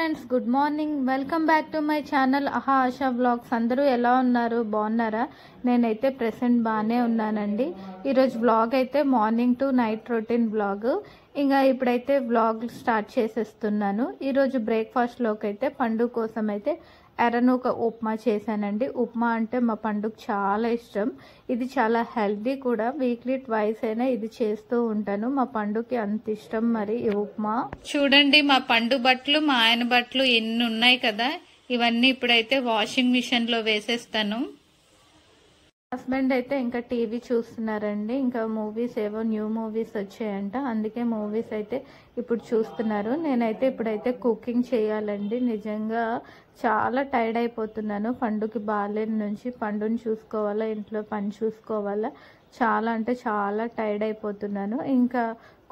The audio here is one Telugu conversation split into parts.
Friends, good morning. Welcome back to my channel ఆహా ఆశా వ్లాగ్స్. అందరూ ఎలా ఉన్నారు? బాగున్నారా? నేనైతే ప్రెసెంట్ బాగానే ఉన్నానండి. ఈరోజు వ్లాగ్ అయితే morning to night routine vlog. ఇంకా ఇప్పుడైతే వ్లాగ్ స్టార్ట్ చేసేస్తున్నాను. ఈరోజు బ్రేక్ఫాస్ట్లోకి అయితే పండు కోసం అయితే ఎర్రనూక ఉప్మా చేశానండి. ఉప్మా అంటే మా పండుగ చాలా ఇష్టం. ఇది చాలా హెల్దీ కూడా. వీక్లీ ట్వైస్ అయినా ఇది చేస్తూ ఉంటాను. మా పండుకి అంత ఇష్టం మరి ఈ ఉప్మా. చూడండి, మా పండు బట్టలు, మా ఆయన బట్టలు ఎన్ని ఉన్నాయి కదా, ఇవన్నీ ఇప్పుడైతే వాషింగ్ మిషన్ లో వేసేస్తాను. హస్బెండ్ అయితే ఇంకా టీవీ చూస్తున్నారండి. ఇంకా మూవీస్ ఏవో న్యూ మూవీస్ వచ్చాయంట, అందుకే మూవీస్ అయితే ఇప్పుడు చూస్తున్నారు. నేనైతే ఇప్పుడైతే కుకింగ్ చేయాలండి. నిజంగా చాలా టైర్డ్ అయిపోతున్నాను. పండుకి బాగాలేని నుంచి పండుని చూసుకోవాలా, ఇంట్లో పని చూసుకోవాలా, చాలా అంటే చాలా టైర్డ్ అయిపోతున్నాను. ఇంకా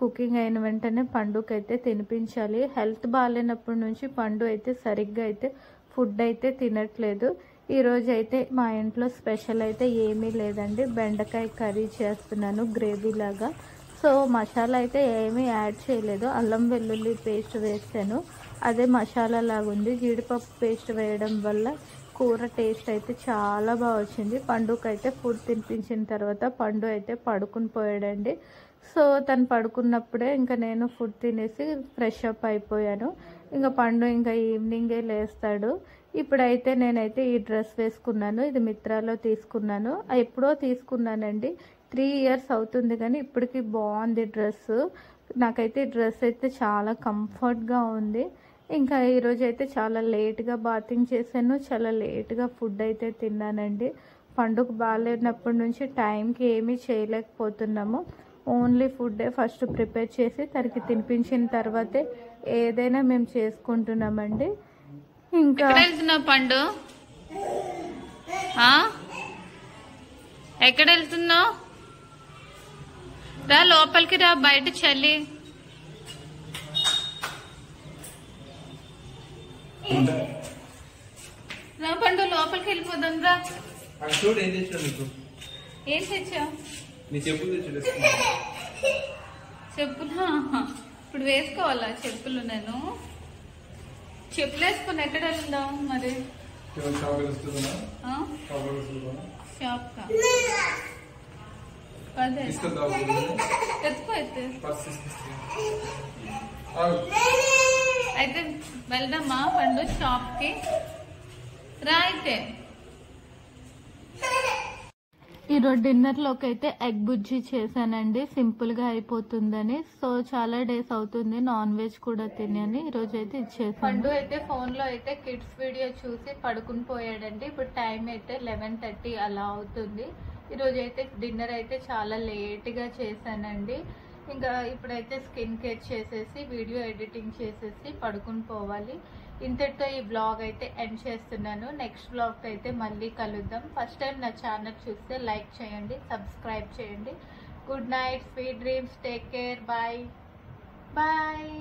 కుకింగ్ అయిన వెంటనే పండుకి అయితే తినిపించాలి. హెల్త్ బాగాలేనప్పటి నుంచి పండు అయితే సరిగ్గా అయితే ఫుడ్ అయితే తినట్లేదు. ఈరోజు అయితే మా ఇంట్లో స్పెషల్ అయితే ఏమీ లేదండి. బెండకాయ కర్రీ చేస్తున్నాను గ్రేవీ లాగా. సో మసాలా అయితే ఏమీ యాడ్ చేయలేదు. అల్లం వెల్లుల్లి పేస్ట్ వేసాను, అదే మసాలా లాగా ఉంది. జీడిపప్పు పేస్ట్ వేయడం వల్ల కూర టేస్ట్ అయితే చాలా బాగా వచ్చింది. పండుకి అయితే ఫుడ్ తినిపించిన తర్వాత పండు అయితే పడుకుని పోయాడండి. సో తను పడుకున్నప్పుడే ఇంకా నేను ఫుడ్ తినేసి ఫ్రెష్ అప్ అయిపోయాను. ఇంకా పండు ఇంకా ఈవినింగే లేస్తాడు. ఇప్పుడైతే నేనైతే ఈ డ్రెస్ వేసుకున్నాను. ఇది మిత్రాలో తీసుకున్నాను. ఎప్పుడో తీసుకున్నానండి, 3 years అవుతుంది, కానీ ఇప్పటికి బాగుంది డ్రెస్. నాకైతే ఈ డ్రెస్ అయితే చాలా కంఫర్ట్గా ఉంది. ఇంకా ఈరోజు అయితే చాలా లేట్గా బాతింగ్ చేశాను, చాలా లేట్గా ఫుడ్ అయితే తిన్నానండి. పండుగ బాగాలేనప్పటి నుంచి టైంకి ఏమీ చేయలేకపోతున్నాము. ఓన్లీ ఫుడ్డే ఫస్ట్ ప్రిపేర్ చేసి తనకి తినిపించిన తర్వాతే ఏదైనా మేము చేసుకుంటున్నామండి. ఇంకా వెళ్తున్నావు పండు? ఎక్కడ వెళ్తున్నావు? రా లోపలికి రా, బయట చలి. రా పండు, లోపలికి వెళ్ళిపోదాం రా. ఏం తెచ్చావు? చెప్పులు ఇప్పుడు వేసుకోవాలా చెప్పులు? నేను చెప్పులు వేసుకుని ఎక్కడ వెళ్దాం మరి? షాప్ కా? అదే ఎత్తుకో అయితే వెళ్దామా పండు షాప్ కి? రా అయితే. ఈరోజు డిన్నర్లోకి అయితే ఎగ్ బుజ్జి చేశానండి, సింపుల్గా అయిపోతుందని. సో చాలా డేస్ అవుతుంది నాన్ వెజ్ కూడా తినని. ఈరోజు అయితే ఇచ్చేసాను. పండు అయితే ఫోన్లో అయితే కిడ్స్ వీడియో చూసి పడుకుని పోయాడండి. ఇప్పుడు టైం అయితే 11:30 అలా అవుతుంది. ఈరోజు అయితే డిన్నర్ అయితే చాలా లేట్గా చేశానండి. ఇంకా ఇప్పుడైతే స్కిన్ కేర్ చేసేసి వీడియో ఎడిటింగ్ చేసేసి పడుకుని పోవాలి. ఇంతటితో ఈ బ్లాగ్ అయితే ఎండ్ చేస్తున్నాను. నెక్స్ట్ బ్లాగ్ అయితే మళ్ళీ కలుద్దాం. ఫస్ట్ టైం నా ఛానల్ చూస్తే లైక్ చేయండి, సబ్స్క్రైబ్ చేయండి. Good night, sweet dreams, take care, bye bye.